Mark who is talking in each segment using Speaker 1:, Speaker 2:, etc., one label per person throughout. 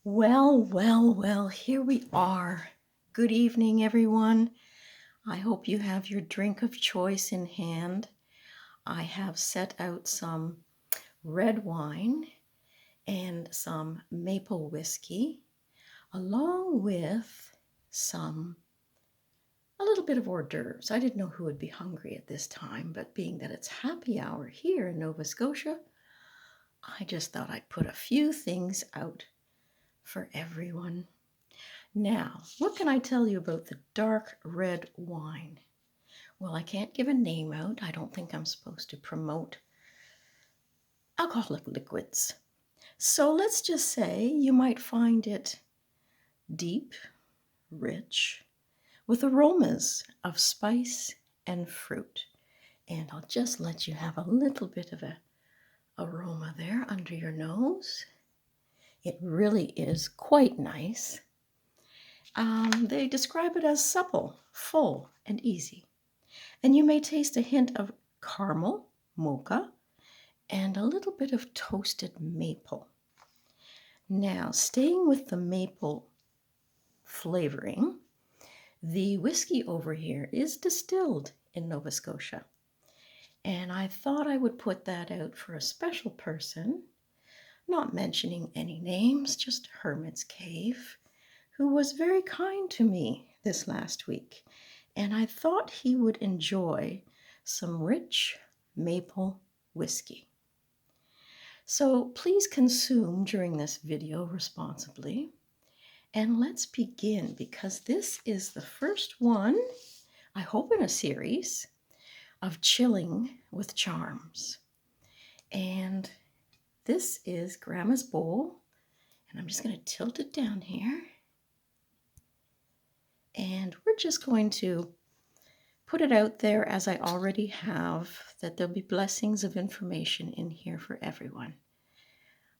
Speaker 1: Well, here we are. Good evening, everyone. I hope you have your drink of choice in hand. I have set out some red wine and some maple whiskey, along with a little bit of hors d'oeuvres. I didn't know who would be hungry at this time, but being that it's happy hour here in Nova Scotia, I just thought I'd put a few things out for everyone. Now, what can I tell you about the dark red wine? Well, I can't give a name out. I don't think I'm supposed to promote alcoholic liquids. So let's just say you might find it deep, rich, with aromas of spice and fruit. And I'll just let you have a little bit of a aroma there under your nose. It really is quite nice. They describe it as supple, full, and easy. And you may taste a hint of caramel, mocha, and a little bit of toasted maple. Now, staying with the maple flavoring, the whiskey over here is distilled in Nova Scotia. And I thought I would put that out for a special person, not mentioning any names, just Hermit's Cave, who was very kind to me this last week. And I thought he would enjoy some rich maple whiskey. So please consume during this video responsibly. And let's begin, because this is the first one, I hope, in a series of chilling with charms. And this is Grandma's bowl. And I'm just going to tilt it down here. And we're just going to put it out there, as I already have, that there'll be blessings of information in here for everyone.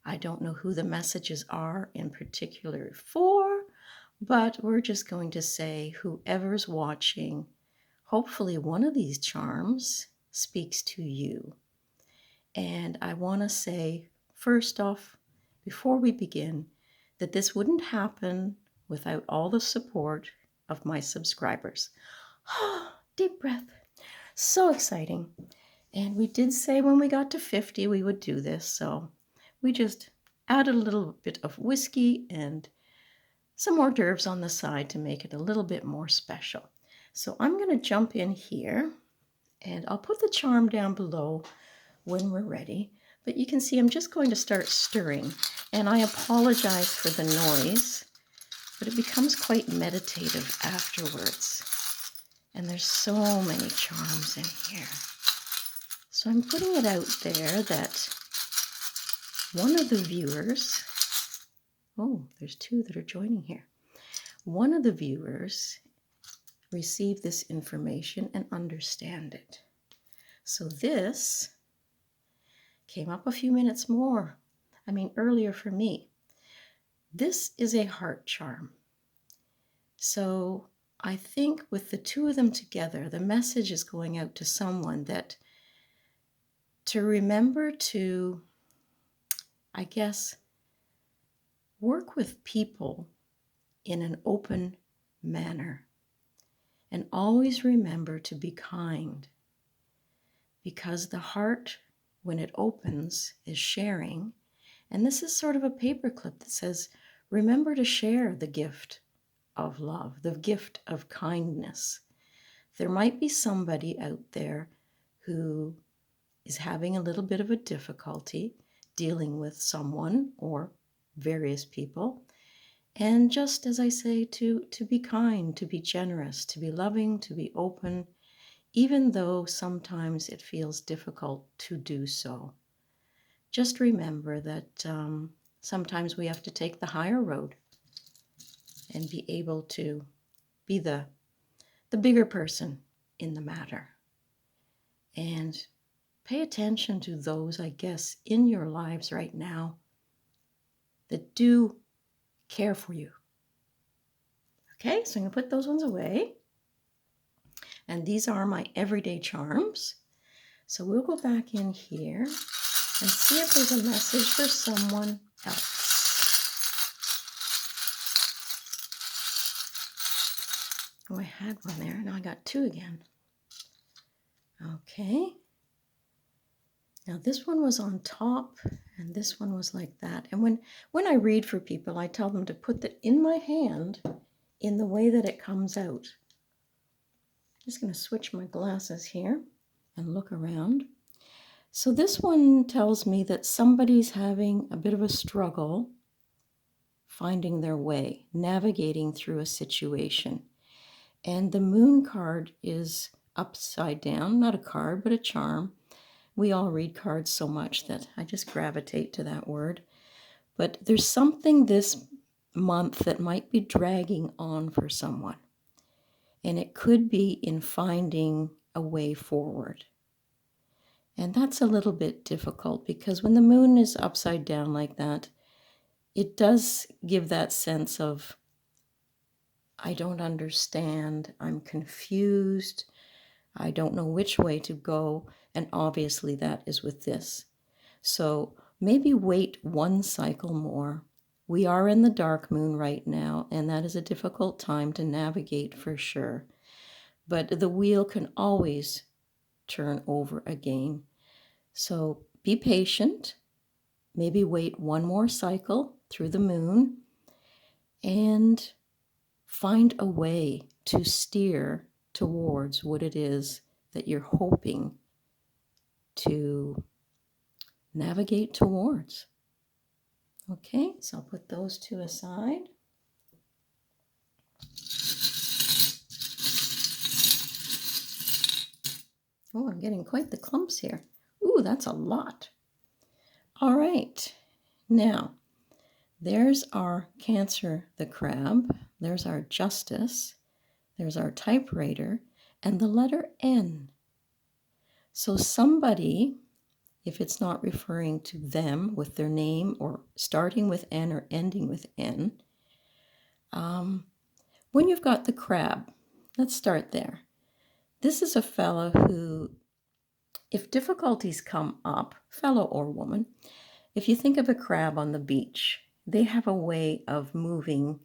Speaker 1: I don't know who the messages are in particular for, but we're just going to say whoever's watching, hopefully one of these charms speaks to you. And I want to say, first off, before we begin, that this wouldn't happen without all the support of my subscribers. Deep breath. So exciting. And we did say when we got to 50 we would do this, so we just added a little bit of whiskey and some hors d'oeuvres on the side to make it a little bit more special. So I'm going to jump in here, and I'll put the charm down below when we're ready. But you can see I'm just going to start stirring, and I apologize for the noise, but it becomes quite meditative afterwards. And there's so many charms in here. So I'm putting it out there that one of the viewers, there's two that are joining here. One of the viewers receive this information and understand it. So this came up a few minutes earlier for me. This is a heart charm. So I think with the two of them together, the message is going out to someone that to remember to, I guess, work with people in an open manner. And always remember to be kind, because the heart, when it opens, is sharing. And this is sort of a paperclip that says, remember to share the gift of love, the gift of kindness. There might be somebody out there who is having a little bit of a difficulty dealing with someone or various people. And just as I say, to be kind, to be generous, to be loving, to be open, even though sometimes it feels difficult to do so. Just remember that sometimes we have to take the higher road and be able to be the bigger person in the matter. And pay attention to those, I guess, in your lives right now that do care for you. Okay, so I'm going to put those ones away. And these are my everyday charms. So we'll go back in here and see if there's a message for someone else. Oh, I had one there. Now I got two again. Okay. Now this one was on top and this one was like that. And when I read for people, I tell them to put that in my hand in the way that it comes out. I'm just going to switch my glasses here and look around. So this one tells me that somebody's having a bit of a struggle finding their way, navigating through a situation. And the moon card is upside down, not a card, but a charm. We all read cards so much that I just gravitate to that word. But there's something this month that might be dragging on for someone. And it could be in finding a way forward. And that's a little bit difficult because when the moon is upside down like that, it does give that sense of, I don't understand, I'm confused, I don't know which way to go, and obviously that is with this. So maybe wait one cycle more. We are in the dark moon right now, and that is a difficult time to navigate for sure. But the wheel can always turn over again. So be patient, maybe wait one more cycle through the moon, and find a way to steer towards what it is that you're hoping to navigate towards. Okay, so I'll put those two aside. Oh, I'm getting quite the clumps here. Ooh, that's a lot. All right, now there's our Cancer, the crab. There's our Justice. There's our typewriter and the letter N. So somebody, if it's not referring to them with their name or starting with N or ending with N, when you've got the crab, let's start there. This is a fellow who, if difficulties come up, fellow or woman, if you think of a crab on the beach, they have a way of moving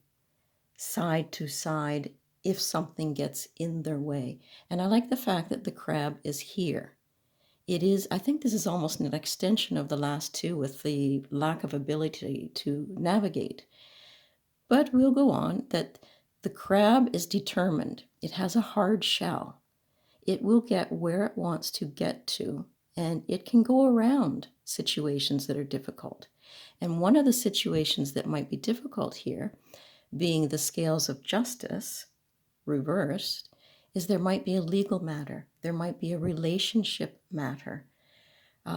Speaker 1: side to side if something gets in their way. And I like the fact that the crab is here. It is, I think this is almost an extension of the last two with the lack of ability to navigate. But we'll go on that the crab is determined. It has a hard shell. It will get where it wants to get to, and it can go around situations that are difficult. And one of the situations that might be difficult here, being the scales of justice reversed, is there might be a legal matter. There might be a relationship matter.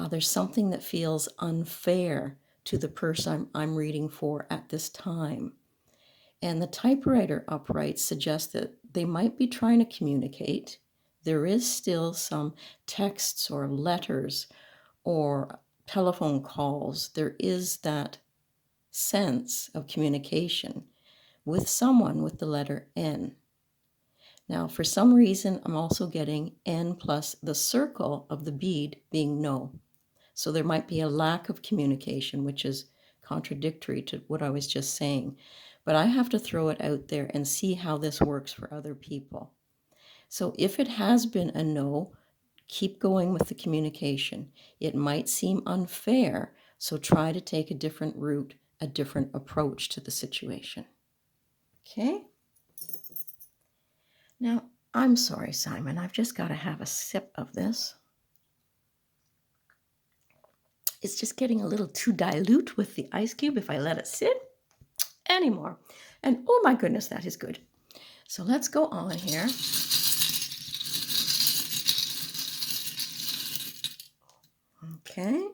Speaker 1: There's something that feels unfair to the person I'm reading for at this time. And the typewriter upright suggests that they might be trying to communicate. There is still some texts or letters or telephone calls. There is that sense of communication with someone with the letter N. Now, for some reason, I'm also getting N plus the circle of the bead being no. So there might be a lack of communication, which is contradictory to what I was just saying. But I have to throw it out there and see how this works for other people. So if it has been a no, keep going with the communication. It might seem unfair, so try to take a different route, a different approach to the situation. Okay? Now, I'm sorry, Simon, I've just got to have a sip of this. It's just getting a little too dilute with the ice cube if I let it sit anymore. And oh my goodness, that is good. So let's go on here. Okay.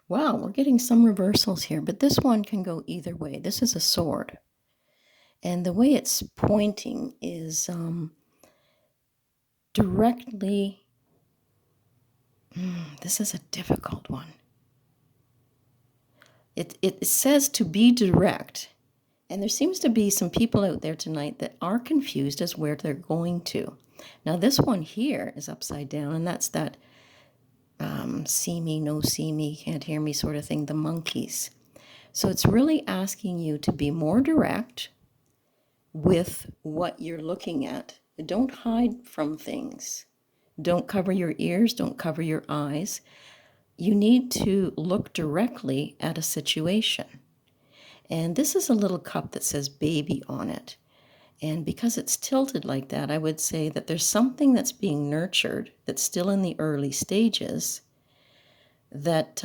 Speaker 1: Wow, we're getting some reversals here, but this one can go either way. This is a sword. And the way it's pointing is directly. This is a difficult one. It says to be direct. And there seems to be some people out there tonight that are confused as where they're going to. Now, this one here is upside down, and that's that see me, no see me, can't hear me sort of thing, the monkeys. So it's really asking you to be more direct with what you're looking at. Don't hide from things. Don't cover your ears, don't cover your eyes. You need to look directly at a situation. And this is a little cup that says baby on it. And because it's tilted like that, I would say that there's something that's being nurtured that's still in the early stages that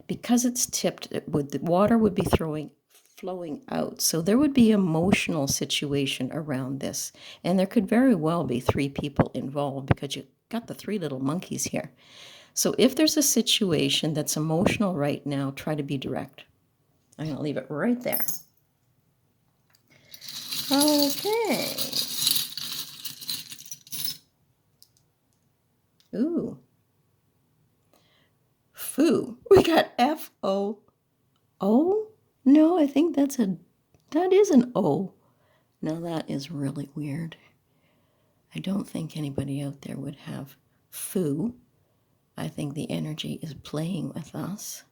Speaker 1: because it's tipped, the water would be flowing out. So there would be emotional situation around this. And there could very well be 3 people involved because you got the 3 little monkeys here. So if there's a situation that's emotional right now, try to be direct. I'm going to leave it right there. Okay. Ooh. Foo. We got F-O. O? No, I think that is an O. Now that is really weird. I don't think anybody out there would have foo. I think the energy is playing with us.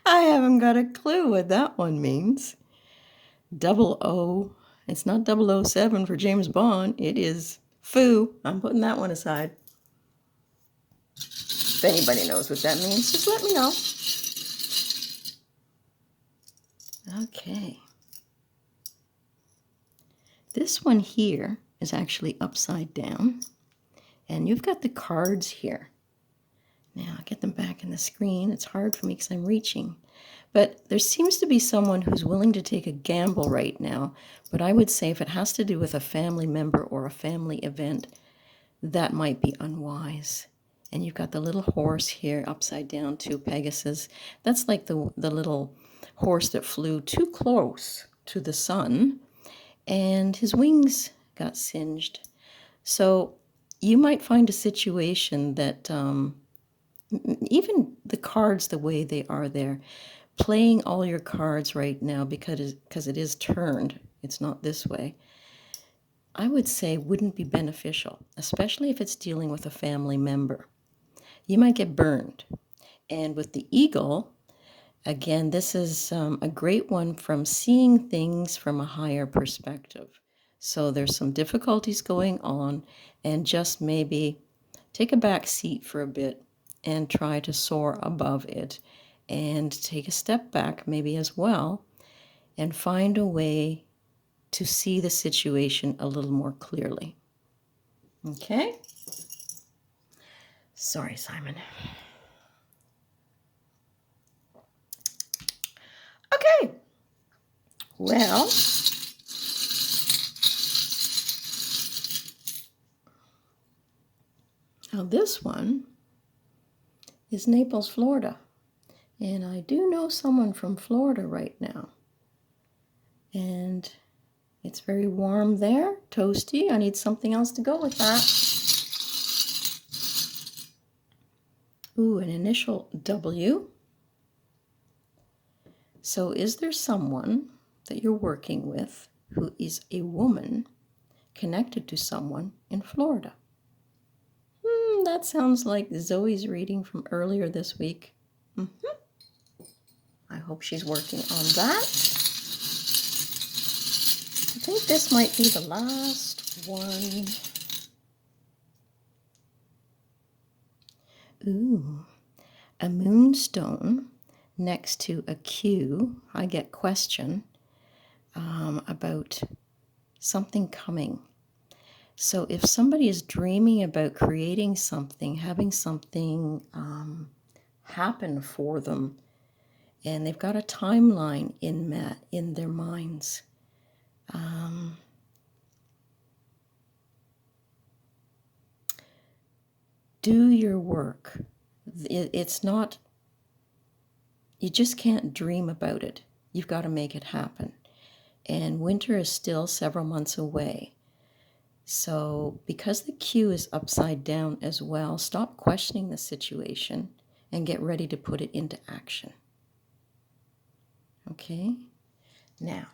Speaker 1: I haven't got a clue what that one means. Double O. It's not 007 for James Bond. It is foo. I'm putting that one aside. If anybody knows what that means, just let me know. Okay. This one here is actually upside down. And you've got the cards here. Now, I'll get them back in the screen. It's hard for me because I'm reaching. But there seems to be someone who's willing to take a gamble right now. But I would say if it has to do with a family member or a family event, that might be unwise. And you've got the little horse here upside down too, Pegasus. That's like the little horse that flew too close to the sun and his wings got singed. So you might find a situation that even the cards the way they are there, playing all your cards right now because it is turned, it's not this way, I would say wouldn't be beneficial, especially if it's dealing with a family member. You might get burned. And with the eagle, again, this is a great one from seeing things from a higher perspective. So there's some difficulties going on, and just maybe take a back seat for a bit and try to soar above it and take a step back maybe as well and find a way to see the situation a little more clearly. Okay? Sorry, Simon. Okay. Well, now this one is Naples, Florida. And I do know someone from Florida right now. And it's very warm there, toasty. I need something else to go with that. Ooh, an initial W. So is there someone that you're working with who is a woman connected to someone in Florida? That sounds like Zoe's reading from earlier this week. I hope she's working on that. I think this might be the last one. Ooh, a moonstone next to a Q. I get question about something coming. So if somebody is dreaming about creating something, having something happen for them, and they've got a timeline in their minds, do your work. It's not, you just can't dream about it. You've got to make it happen. And winter is still several months away. So because the Q is upside down as well, stop questioning the situation and get ready to put it into action. Okay? Now,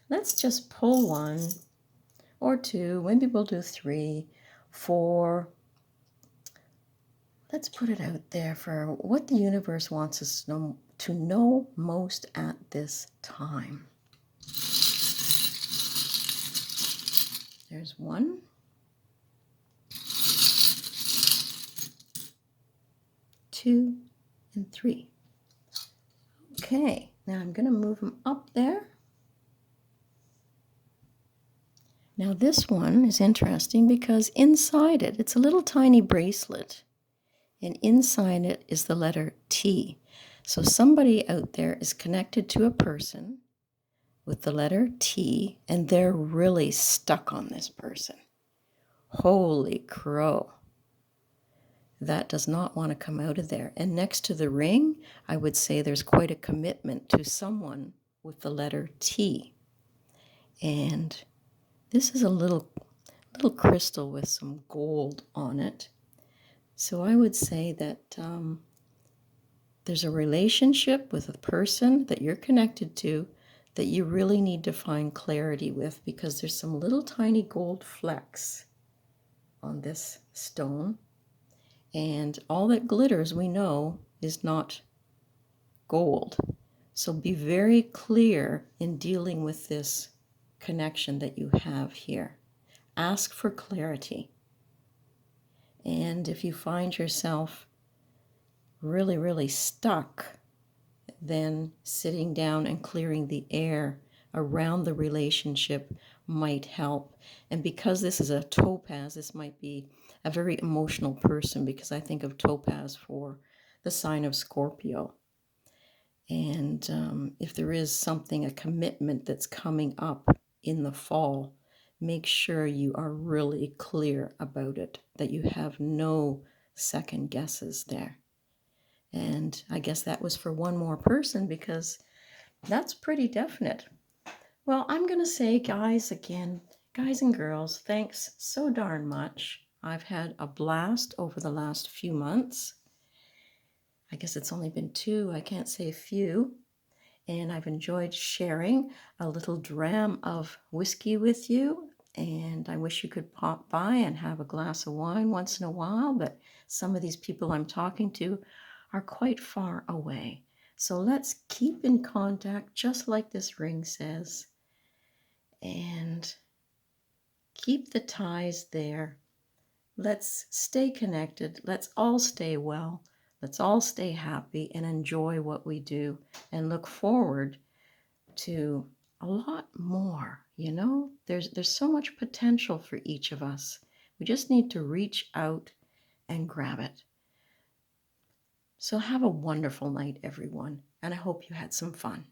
Speaker 1: let's just pull 1 or 2, maybe we'll do 3, 4. let's put it out there for what the universe wants us to know most at this time. There's 1, 2, and 3. Okay, now I'm going to move them up there. Now this one is interesting because inside it, it's a little tiny bracelet, and inside it is the letter T. So somebody out there is connected to a person with the letter T, and they're really stuck on this person. Holy crow. That does not want to come out of there. And next to the ring, I would say there's quite a commitment to someone with the letter T. And this is a little crystal with some gold on it. So I would say that there's a relationship with a person that you're connected to that you really need to find clarity with, because there's some little tiny gold flecks on this stone. And all that glitters, we know, is not gold. So be very clear in dealing with this connection that you have here. Ask for clarity. And if you find yourself really, really stuck, then sitting down and clearing the air around the relationship might help. And because this is a topaz, this might be a very emotional person, because I think of topaz for the sign of Scorpio. And if there is something, a commitment that's coming up in the fall, make sure you are really clear about it, that you have no second guesses there. And I guess that was for one more person, because that's pretty definite. Well, I'm going to say, guys and girls, thanks so darn much. I've had a blast over the last few months. I guess it's only been 2, I can't say few. And I've enjoyed sharing a little dram of whiskey with you. And I wish you could pop by and have a glass of wine once in a while. But some of these people I'm talking to are quite far away. So let's keep in contact, just like this ring says. And keep the ties there. Let's stay connected. Let's all stay well. Let's all stay happy and enjoy what we do and look forward to a lot more. There's so much potential for each of us. We just need to reach out and grab it. So have a wonderful night, everyone, and I hope you had some fun.